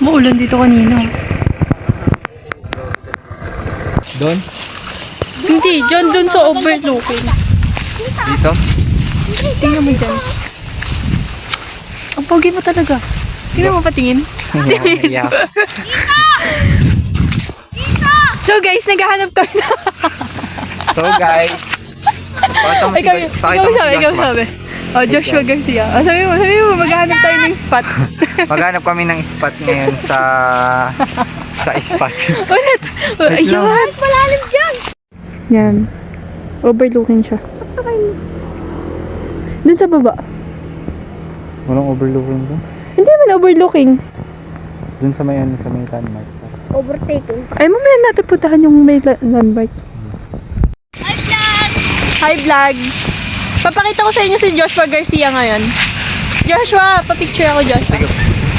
Maulan dito kanina. Doon? Hindi, dyan sa overlooking. Dito? Tingnan mo dyan. Ang pogi mo talaga. Tingnan mo patingin. Yeah. So guys, naghahanap kami na. So guys, Ikaw sabi. Oh, Joshua Garcia. Oh, sabi mo, maghahanap tayo ng spot. maghanap kami ng spot ngayon sa spot. Ulit. Ayun. Malalim dyan. Yan. Overlooking siya. Dun sa baba. Walang overlooking doon? Hindi naman overlooking. Doon sa may landmark. Overtaking. Ay, mamaya natin puntahan yung may landmark. Hi vlog! Papakita ko sa inyo si Joshua Garcia ngayon. Joshua, papicture ako Joshua.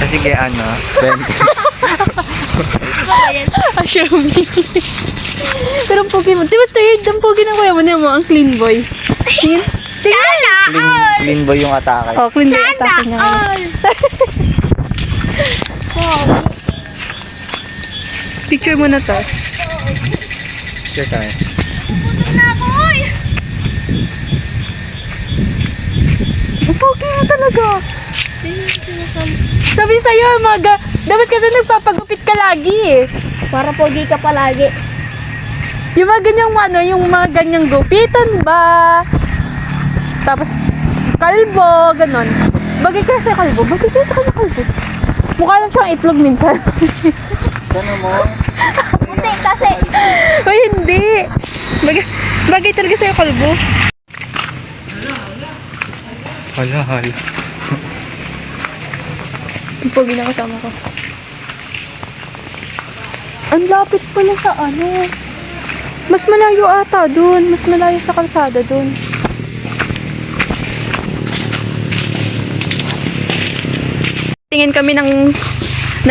Sige ano, 20. Assure me. Pero ang pogi mo. Diba third? Ang pogi ng kuya mo. Niyan mo, ang clean boy. Tingin? Clean boy yung atake. Oh, clean boy atake niya. Picture mo na to. Sure tayo. Ang pogi mo talaga. Sabi sa'yo, dapat kasi nagpapagupit ka lagi eh. Para pogi ka palagi. Yung mga ganyang yung mga ganyang gupitan ba? Tapos, kalbo, ganon. Bagay kayo sa kalbo. Mukha lang siyang itlog minsan. Ano mo? Kasi. Uy, hindi. Bagay talaga sa'yo kalbo. Hala. Yung pogi na kasama ko. Ang lapit pala sa ano. Mas malayo ata dun. Mas malayo sa kalsada dun. Tingin kami ng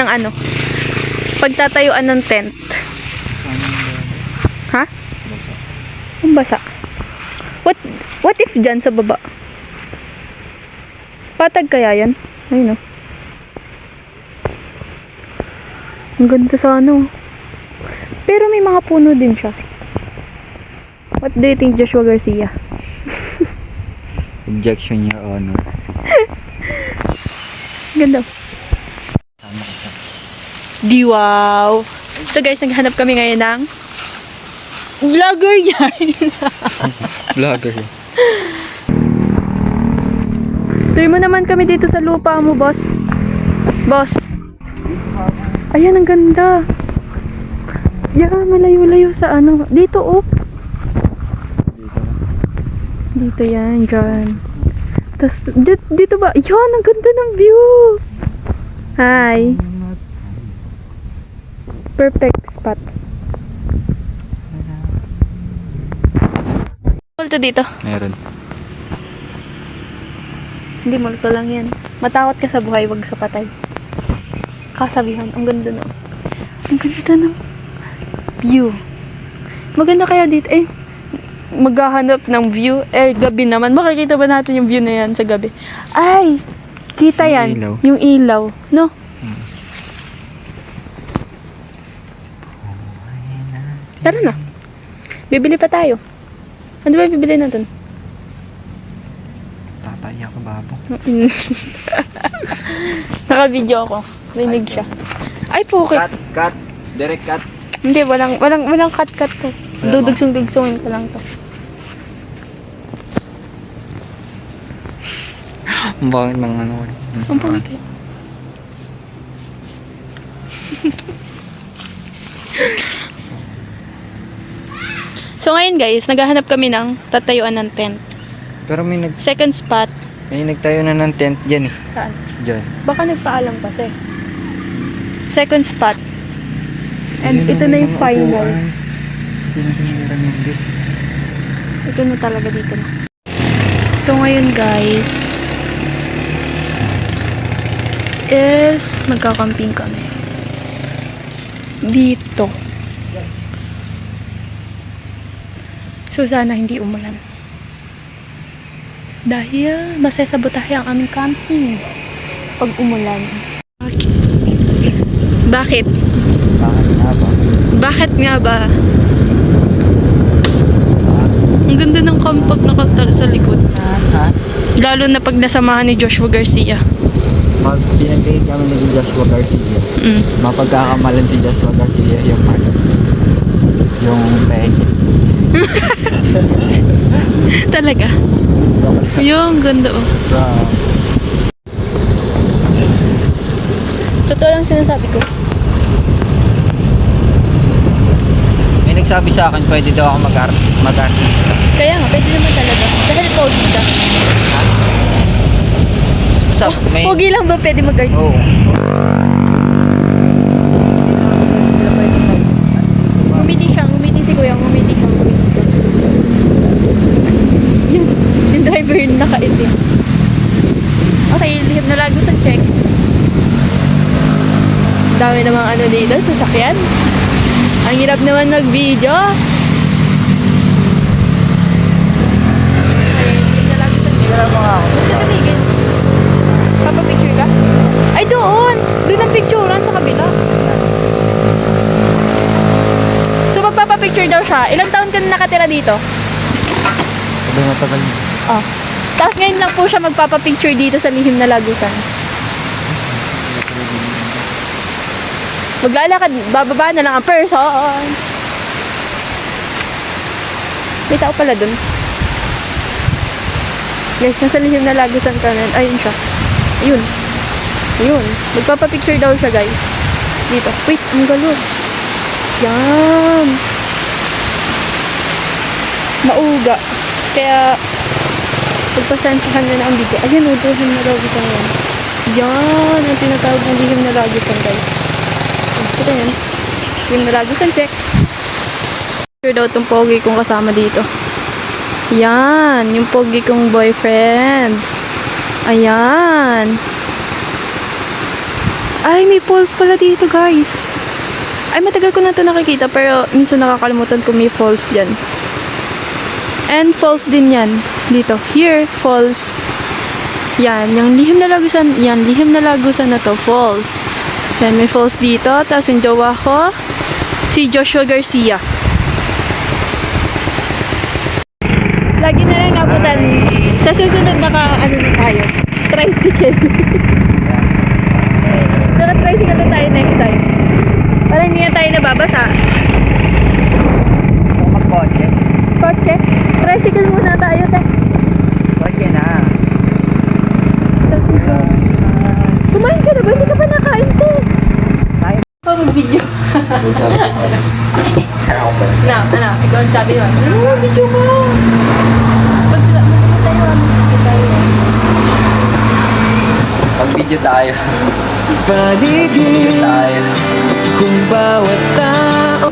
ano. Pagtatayuan ng tent. Ha? Ang basa. What if dyan sa baba? Patag kaya yan? Ayun o. Ang ganda sa ano. Pero may mga puno din siya. What do you think, Joshua Garcia? Objection, Your Honor. Ganda. Di wow. So guys, naghanap kami ngayon ng vlogger yan. Vlogger yun. Tour mo naman kami dito sa lupa mo, boss. Boss. Ayan, ang ganda. Yeah, malayo-layo sa ano. Dito, oh. Dito yan, dyan. Tapos, dito ba? Yan, ang ganda ng view. Hi. Perfect spot. Multo dito. Meron. Hindi, multo lang yan. Matakot ka sa buhay, wag sa patay. Kasabihan, ang ganda na. Ang ganda ng view. Maganda kaya dito, maghahanap ng view. Gabi naman. Makikita ba natin yung view na yan sa gabi? Ay, kita yan. Ilaw. Yung ilaw. No? Tara na. Bibili pa tayo. Ano ba bibili natin? Tatay ako, babo. Naka-video ako. Rinig siya. Ay, pukit. Cut. Direct cut. Hindi, walang cut-cut to. Dudugsong-dugsongin ko lang to. Ang bakit ng ano? Ang pangit. So ngayon guys, naghahanap kami ng tatayuan ng tent. Pero Second spot. may nagtayo na ng tent dyan eh. Saan? Dyan. Baka nagpaalam kasi. Second spot. And ito na yung final. Ito na talaga dito na. So ngayon guys, is magkakamping kami. Dito. So sana hindi umulan. Dahil masasabotahe ang aming camping pag umulan. Bakit? Bakit nga ba? Bakit nga ba? Ang ganda ng compact na kaltalo sa likod. Ha? Lalo na pag nasamahan ni Joshua Garcia. Pag pinag-date kami ni Joshua Garcia, Mm. mapagkakamalan si Joshua Garcia yung yung peke. Talaga? Yung ganda oh. Wow. Totoo lang sinasabi ko. May nagsabi sa akin, pwede daw ako mag-artista. Kaya nga, pwede naman talaga. Dahil pogi ka. May... Pogi lang ba pwede mag-artist? Oo. Ngumiti siya, ngumiti si kuya, ngumiti siya, ngumiti siya. Yung driver yung nakaitim. Okay, lihim na lago sa check. Dami namang ano dito, sasakyan. Ang hirap naman nag-video. Okay, lihim na lago sa check. Kaya mga ako. Basta tumigil. Papapicture ka? Ay, doon! Doon ang picturean sa kabila. So, magpapapicture daw siya. Ilang taon ka na nakatira dito? Sabi matagal. Oh. Tapos ngayon lang po siya magpapapicture dito sa lihim na lagusan. Maglalakad, bababa na lang ang person. May tao pala dun. Guys, nasa lihim na lagusan ka na. Ayun siya. Ayun. Ayun. Magpapapicture daw siya, guys. Dito. Wait, ang galo. Yan. Mauga. Kaya, pagpasensyahan na ang video. Ayan, uduhin na lagusan yan. Yan. Ang tinatawag ng lihim na lagusan, guys. Ito yan. Lihim na lagusan, check. Sure daw itong pogi kong kasama dito. Yan. Yung pogi kong boyfriend. Ayan. Ay, may falls pala dito, guys. Ay, matagal ko na ito nakikita, pero minsan nakakalimutan ko may falls dyan. And falls din yan. Dito. Here, falls. Yan. Yung lihim na lagusan. Yan, lihim na lagusan na to. Falls. Yan, may falls dito. Tapos yung jowa ko, si Joshua Garcia. Lagi na lang nabutan. Sa susunod ano na tayo. Tricycle. Naka-tricycle na tayo next time. Para hindi na tayo nababasa. Kung mag-kotse. Kotse. Tricycle muna tayo, te. Kotse na. Kumain ka na ba? Hindi ka pa nakain, te. Kain. Pa mag-video. Ano? Ikaw ang sabi mo. Ano, video ka. Mag-video tayo. Paligid tayo. Kung bawat tao.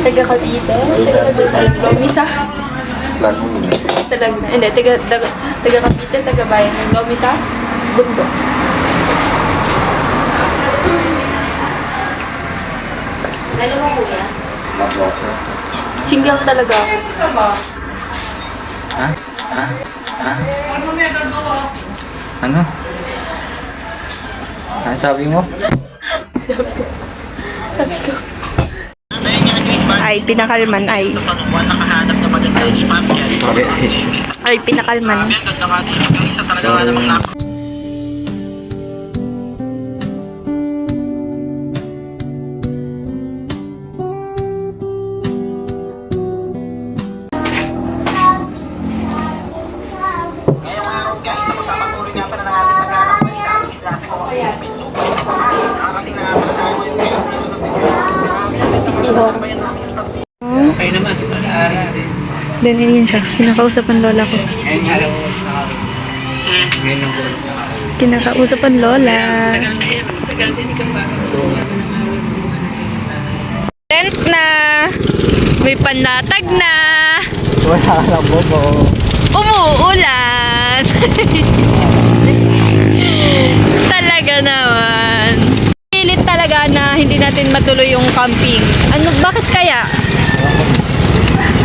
Taga Cavite. Taga Lomisa. Talag na. Hindi, taga Cavite, taga Bayan ng Lomisa. Bundok. Lalo mo kuya? Single talaga ako. Ha? Ano? Ano sabi mo? Ay, pinakalman ay. Ay, pinakalman. Ngayong araw guys, magpapatuloy nga pala ng ating paghanap ng isang dislate ko ang nakarating na nga pala tayo ngayon guys dito sa Cebu. Okay naman. Then, yun siya. Kinakausap ang lola ko. Kinakausap ang lola. Tent na! May panlatag na! Wala ka lang, bobo. Umuulan! Talaga naman. Pilit talaga na hindi natin matuloy yung camping. Ano, bakit kaya?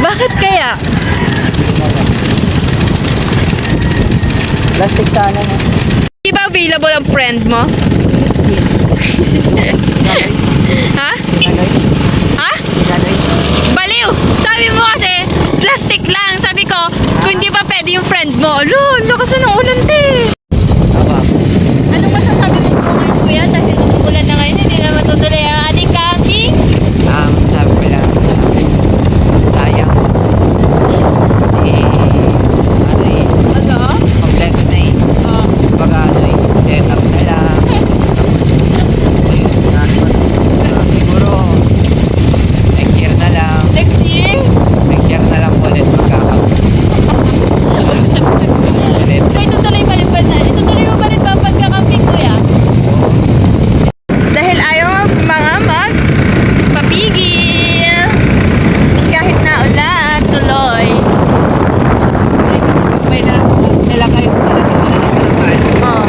Bakit kaya? Plastic sana mo. Di ba available ang friend mo? Ano? Ang lakas na ng ulan, te. Aba. Anong masasabi mo po ngayon, kuya? Dahil umuulan na ngayon, hindi na matutuloy ang ating camping. Sabi ko lang, sayang. Ano? Kompleto na eh. Oh. Baga set up na lang. Ayun, siguro, next year na lang. Next year? Next year na lang ulit magkakaroon. Ulit. So, itutuloy pa rin ba na? Itutuloy mo pa rin ba ang pagkakamping, kuya? Dahil ayaw mga magpapigil. Kahit na ulan, tuloy. May nilagay mo na lang yung mga Oh.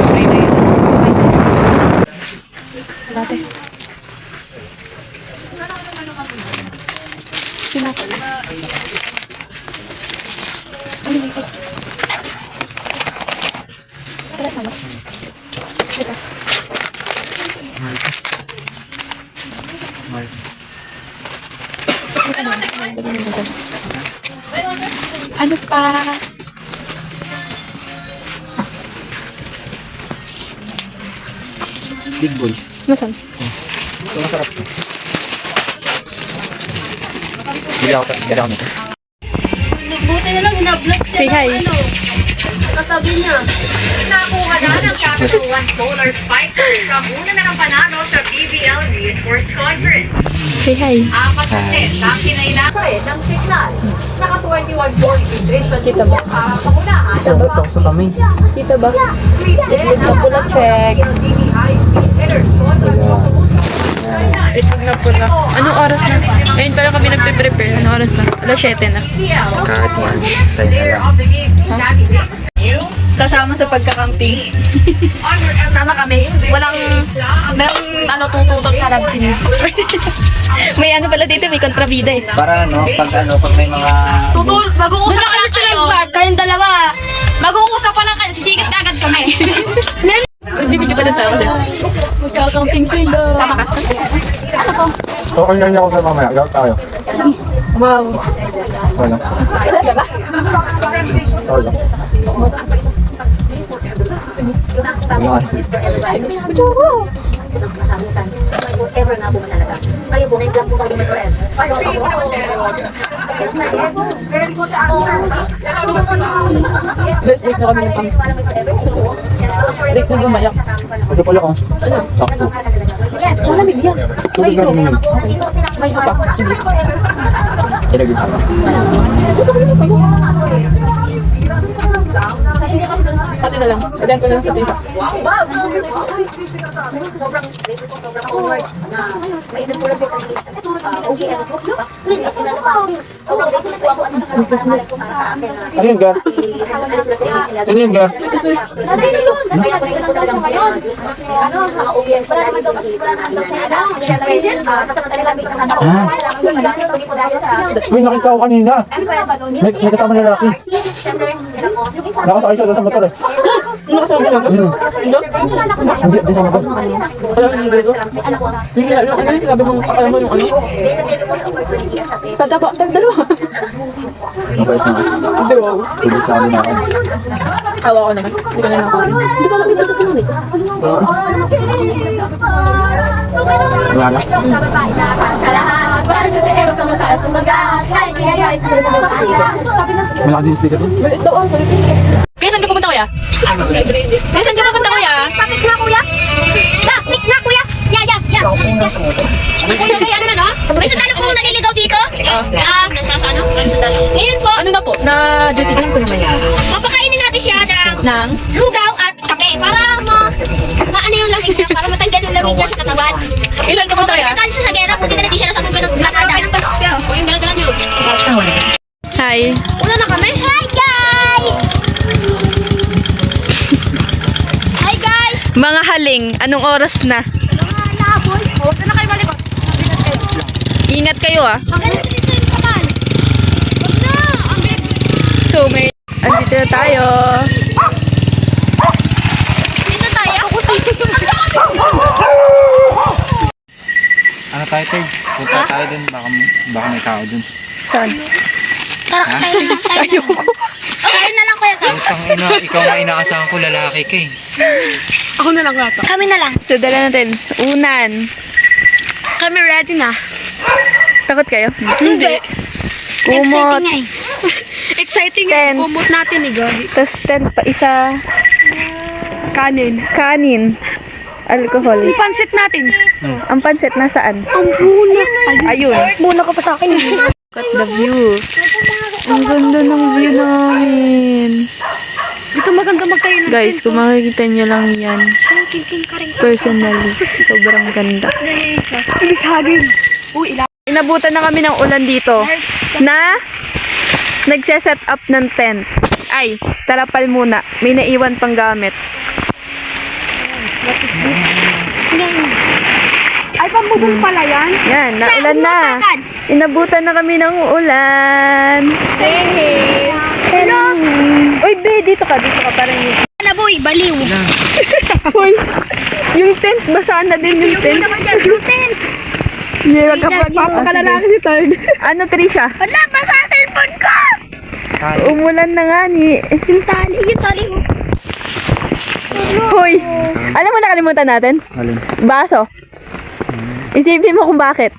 okay na yun. Dati. Ano pa? Big boy. Nasaan? Ito masarap to. Bili ako nito. Buti na lang hinablog siya. Say hi. Katabi niya. Nakuha na ng Capital One Solar Spiker sa muna na ng panalo sa BBLV Sports Conference. Say hi. Apat na set ang kinailangan ng signal. Naka 21 points in Kita ba? kamunahan. Ito sa kami. Kita ba? Itlog na pula, check. Itlog na pula. Anong oras na? Ayun pala kami nagpe-prepare. Anong oras na? Alas 7 na. Kahit yan. Tayo na lang. of the game, Daddy Dick. Kasama sa pagkakamping. Sama kami. Merong tututol sa lab team. May ano pala dito, may kontrabida eh. Para pag may mga... Tutol, mag-uusap pa lang kayo. Kayong dalawa. Mag-uusap pa lang kayo. Sisigit na agad kami. Nagbibidyo pa din tayo kasi. Magkakamping sila. Sama ka? Okay lang ako sa mamaya. Gawin tayo. Wow. Wala. Wala. Ever na po talaga. Kayo po, nag-vlog po kami forever. Let's wait na kami ng pang. Wait na gumayak. Ito pala ko. Sakto. Malamig yan. May ito. May ito pa. Sige. Ilagay tayo. Pati na lang. Padayan ko na lang sa tisa. Ano yun, Gar? Ano yun, Gar? Ito Swiss. Uy, nakita ko kanina. May kasama na lalaki. Nakasakay siya sa motor eh. Nakasama ka? Hmm. Hindi? Hindi, di sa motor. Alam mo hindi ko? Yung sila, ano yung sinabi mong alam mo yung ano? Tata pa, dalawa. Mabait na. Hindi, wow. Tulis namin na ako. Awa ko naman. Hindi ko na nakuha. Hindi ba nakita ito yun eh? Wala na. Wala ka din yung speaker doon. Maliit daw ang Pilipin. Kaya saan ka pupunta kuya? Kaya saan ka pupunta kuya? Tapik na kuya. Tapik na kuya. Ya. Kuya, kaya ano na no? May sandalo po naliligaw dito. Nasa ano? Sandalo. Ngayon po, Ano na po? Na duty ko lang po naman yan. papakainin natin siya ng Nang? lugaw at kape para maano yung lamig niya, para matanggal yung lamig niya sa katawan. Kasi Ilan ka po tayo? kapag siya sa gera, kung di na siya nasa mga nakakada ng pagkakya. O yung gano'n yun. Hi. Una na kami. Hi guys! Hi guys! Mga haling, anong oras na? Mga naboy. Huwag na kayo malikot. Ingat kayo ah. Ang galing dito yung kaman. Huwag na! Ang baby. So, may... Andito na tayo. Dito tayo. Ano tayo, Third? Punta tayo dun. Baka may tao dun. Saan? Tara, tayo na. Ayoko. Tayo na lang, Kuya Gus. Ang ina, ikaw na inaasahan ko, lalaki ka eh. Ako na lang lato. Kami na lang. So, dala natin. Unan. Kami ready na. Takot kayo? Hindi. Exciting Kumot. nga eh. Exciting eh. Kumot natin eh, Gabi. Tapos tent pa isa. Kanin. Alcohol. Ang pansit natin. Ang pansit nasaan? Ang buna. Ayun. Muna ka pa sa akin. Look at the view. Ang ganda ng view namin. Dito maganda magtayo na. Guys, kung makikita nyo lang yan. Personally, sobrang ganda. Inabutan na kami ng ulan dito na nagse-set up ng tent. Ay, tarapal muna. May naiwan pang gamit. Ay, pambubong pala yan. Yan, naulan na. Inabutan na kami ng ulan. Hello? Uy, be, dito ka parang yun. Ano boy, baliw. Uy, yung tent, basaan na din yung tent. Yung tent. Yeah, kapag si Third. Ano, Trisha? Wala, basa sa cellphone ko. Umulan na nga ni. Yung tali mo. Hoy, alam mo nakalimutan natin? Alin? Baso. Isipin mo kung bakit.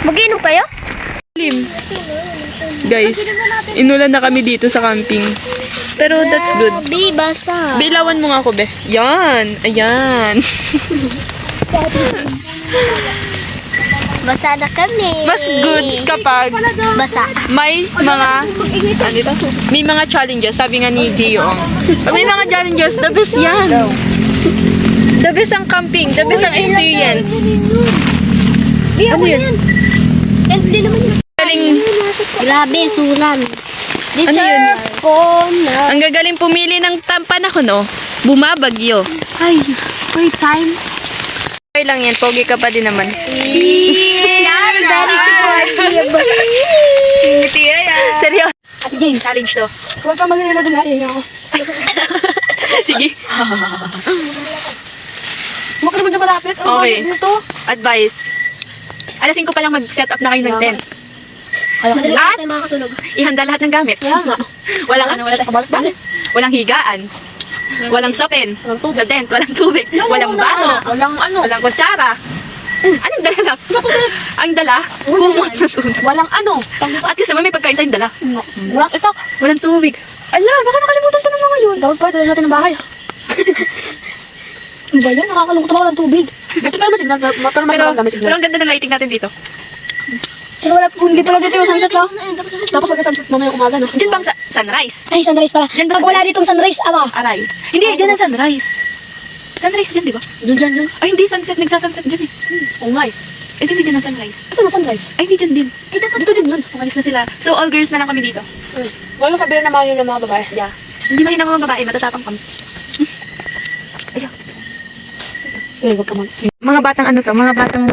Mag-inom kayo? Guys, inulan na kami dito sa camping. Pero that's good. Bi, basa. Bilawan mo nga ako, be. Yan, ayan. Basa na kami. Mas goods kapag Basa. may mga may mga challenges. Sabi nga ni Gio. Pag may mga challenges, the best yan. The best ang camping. The best ang experience. Ano yun? Hindi naman yun. Galing, Grabe, sulan. ano yun? Kona. Ang gagaling pumili ng panahon, oh. Bumabagyo. Ay, great time. Okay lang yan. Pogi ka pa din naman. Seryo. Ate James, Challenge to. huwag ka mag-alala doon natin ako. Sige. Huwag ka naman na malapit. Okay. Ano to? Advice. Alas 5 pa lang mag-set up na kayo ng tent. Madali At tayo makakatulog. ihanda lahat ng gamit. Kaya nga. Walang higaan. Walang sapin. Sa tent, walang tubig. Walang baso. Walang ano. Walang kutsara. Anong dala lang? Ang dala, kumot na tubig. Walang ano. At kasama may pagkain tayong dala. Walang itak. Walang tubig. Ala, baka nakalimutan ko ng mga yun. Dapat pa, dala natin ng bahay. Ano ba yan? Nakakalungkot ako ng tubig. Buti pa naman signal. Pero ang ganda ng lighting natin dito. Pero wala, hindi pala dito yung sunset lang. Tapos magka-sunset mamaya umaga, no? Diyan bang sunrise? Ay, sunrise pala. Diyan ba- Pag wala ditong sunrise, ama. Aray. Hindi, diyan ang sunrise. Sunrise dyan, di ba? Diyan, dyan. Ay, hindi, sunset. Nagsasunset dyan eh. Oo nga eh. Eh, hindi dyan ang sunrise. Saan ang sunrise? Ay, hindi dyan din. Ay, dapat dito din yun. Umalis na sila. So, all girls na lang kami dito. Walang sabihin naman yun ng mga babae. Yeah. Hindi mahina mga babae, matatapang kami. Eh, wag ka man. Mga batang ano to? Mga batang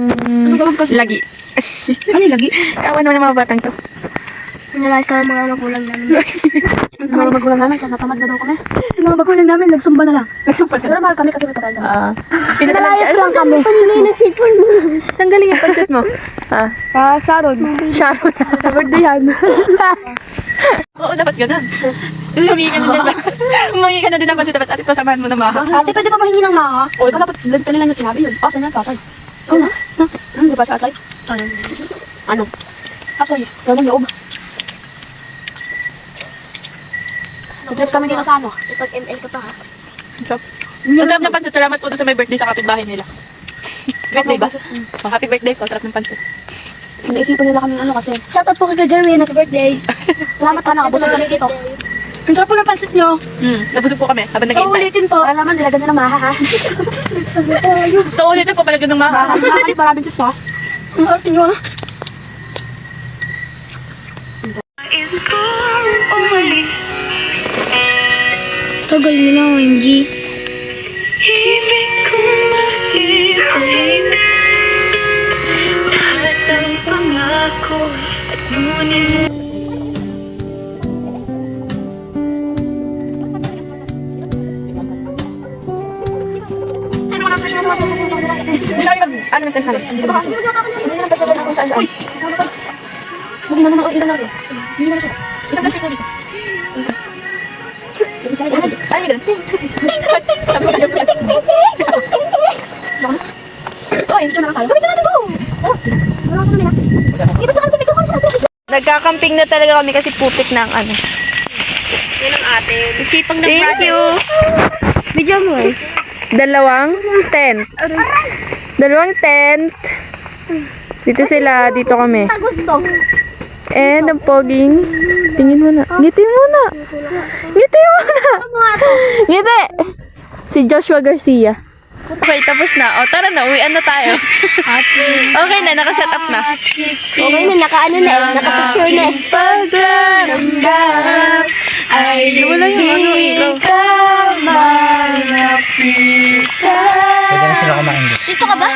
lagi. Ano yung lagi? Kawan naman ng mga batang to. Pinalayas ka ng mga magulang namin. Yung mga magulang namin, sa natamad na daw kami. Yung mga magulang namin, nagsumba na lang. Nagsumba na lang? Pero mahal kami kasi may patay kami. Pinalayas lang kami. Nagsipon mo. Saan galing yung pancit mo? Sharon. Sharon. Sa birthday yan. Oo, dapat ganun. Humingi ka na din ba? Humingi ka na din ng pancit, dapat atit pasamahan mo na maha. Ate, pwede pa mahingi ng maha? O, ikaw dapat lang kanila yung sinabi yun. Saan yan, tatay? Oo. Saan, di ba siya, tatay? Ano? Ako eh. Ganun loob. Nag-trip kami dito sa ano? Ipag-ML ka pa ha? Ang sarap ng pancit. Salamat po doon sa may birthday sa kapitbahay nila. Birthday ba? Oh, happy birthday po. Sarap ng pancit. Naisipan nila kami ano kasi. Shoutout po kay Jerwin, happy birthday. Salamat ka, nakabusog kami dito. Ang sarap po ng pansit nyo. Nabusog po kami habang So nag-iintay. ulitin po. Para naman, nilagyan na ng maha ha. So ulitin po palagyan ng maha. Maraming maraming Diyos ha. Ang arte nyo ha. Tagal nila, OMG. Ano ng test namin? Huwag na naman ilan natin. Hindi na siya. Isang plastic mo dito. Ay, ganun. Sabi ko yung Oy, ito na tayo. Gawin na natin ko. Wala ko namin na. Ito sa kanto, ito sa kanto. Nagkakamping na talaga kami kasi putik na ang ano. Yan ang atin. Isipang na Thank you. Video mo eh. Dalawang tent. Dito sila, dito kami. Gusto. And ang poging. Tingin mo na. Ngiti muna. Ngiti muna. Ngiti. Si Joshua Garcia. Okay, tapos na. O, tara na. Uwian na tayo. Okay na, nakaset up na. Okay na, naka-ano na eh. Naka-picture na eh. Pagdaramdam ay Wala yung ano, ilaw. Pwede na sila kumain dito. Dito ka ba?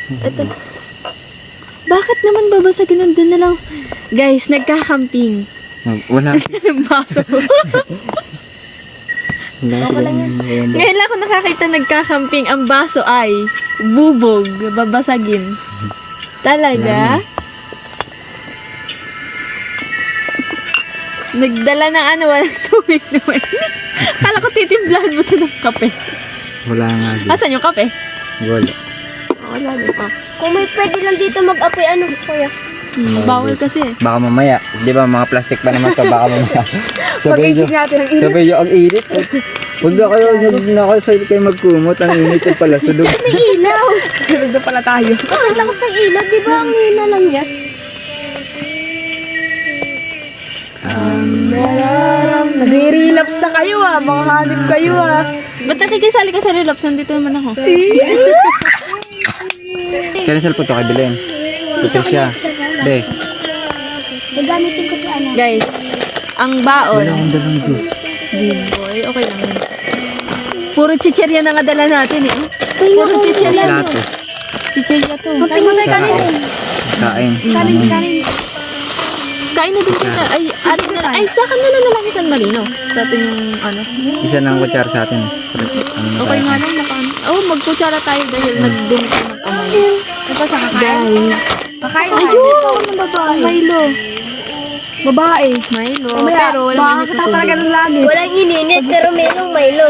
Ito. Bakit naman babasagin nandun na lang? Guys, nagkakamping. Wala. Baso. Ngayon lang ako nakakita nagkakamping. Ang baso ay bubog. Babasagin. Talaga? Nagdala ng ano, walang tubig naman. Kala ko titimplahan mo ito ng kape. Wala nga dito. Asan yung kape? Wala. Wala din. Kung may pwede lang dito mag-apoy, ano kuya? Bawal kasi. Baka mamaya. Di ba mga plastic pa naman to. Baka mamaya. Sabay nyo. natin ang Sabay nyo ang init. Huwag na kayo. Huwag na kayo magkumot. Ang init yung pala. Sudog. May ilaw! Sunod na pala tayo. Ang lakas ng ilaw, di ba? Ang hina lang yan. Nagre-relapse na kayo mga hanip kayo Ba't nakikisali ka sa relapse? Nandito naman ako. Kaya cellphone to kay Belen. Patricia. Be. Nagamitin ko si ano. Guys, ang baon. Wala akong dalang juice. Boy, okay lang yun. Puro chicherya na nga dala natin eh. Puro chicherya. Plato. Chicherya to. Kain mo tayo kanin. Kain. Kanin. Kain na din kita. Ay, atin na lang. Ay, sa akin na lang isang marino. Sa atin yung ano. Isa ng kutsara sa atin. Ano na Okay tayo? nga lang nakaan. Oh, magkutsara tayo dahil nagdumi tayo ng kamay. Ito siya kakain. Guys. Kakain na. Ayun! Ng babae. Milo. Babae. Milo. Pero walang init na tubig. langit. Walang ininit, pero merong Milo.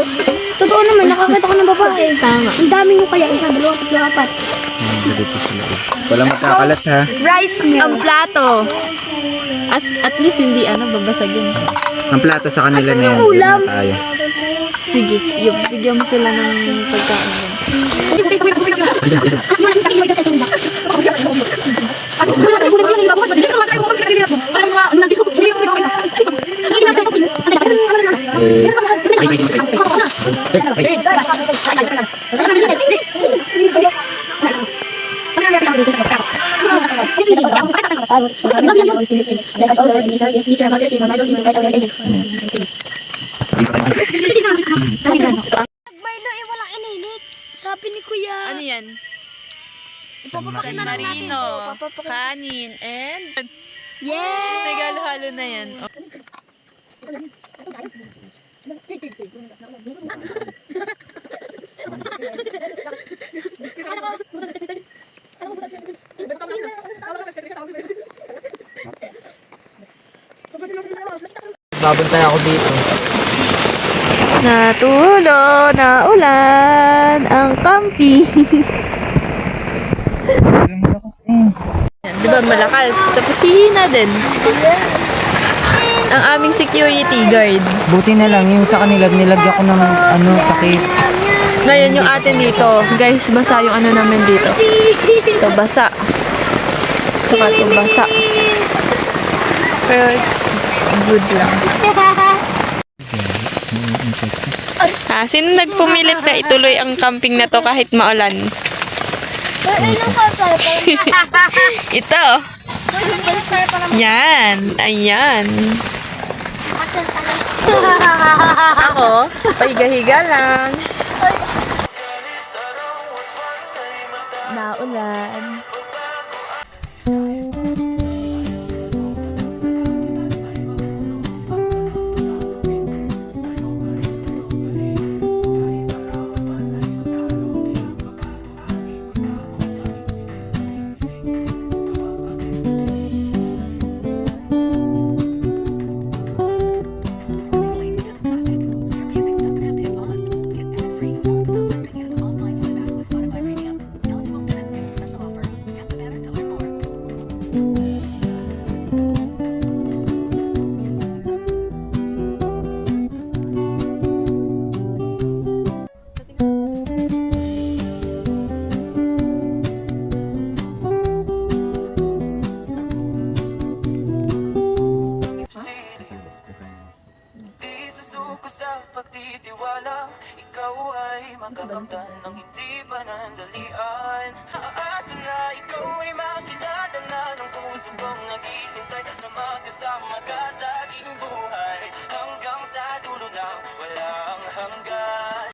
Totoo naman, nakakita ko ng babae. Tama. Ang dami nyo kaya, isa, dalawa, tatlo, apat. Dito sila. Wala magkakalat ha. Rice meal. Ang plato. At least hindi babasagin. Ang plato sa kanila na yan. yung ulam? Doon na tayo. Sige, bigyan mo sila ng pagkain yan. Milo, walang ininit. Sabi ni Kuya. Ano yan? San Marino, kanin, and... Yeah! Regalo-halo na yan. Oh. Babantay ako dito. Natulo na ulan ang camping. Di ba malakas? Tapos hihina din. Ang aming security guard. Buti na lang yung sa kanila nilagyan ko ng takip. Ngayon yung atin dito. Guys, basa yung ano namin dito. Ito basa. Saka ito basa. Pero it's good lang. Sino nagpumilit na ituloy ang camping na to kahit maulan? Ito. Yan. Ayan. Ako, pahiga-higa lang. Naulan. Di susuko sa pagtitiwala, ikaw ay makakamtan ng hindi panandalian. Aasa na ikaw ay makilala na ng puso kong naghihintay na magkasama ka sa aking buhay hanggang sa dulo ng wala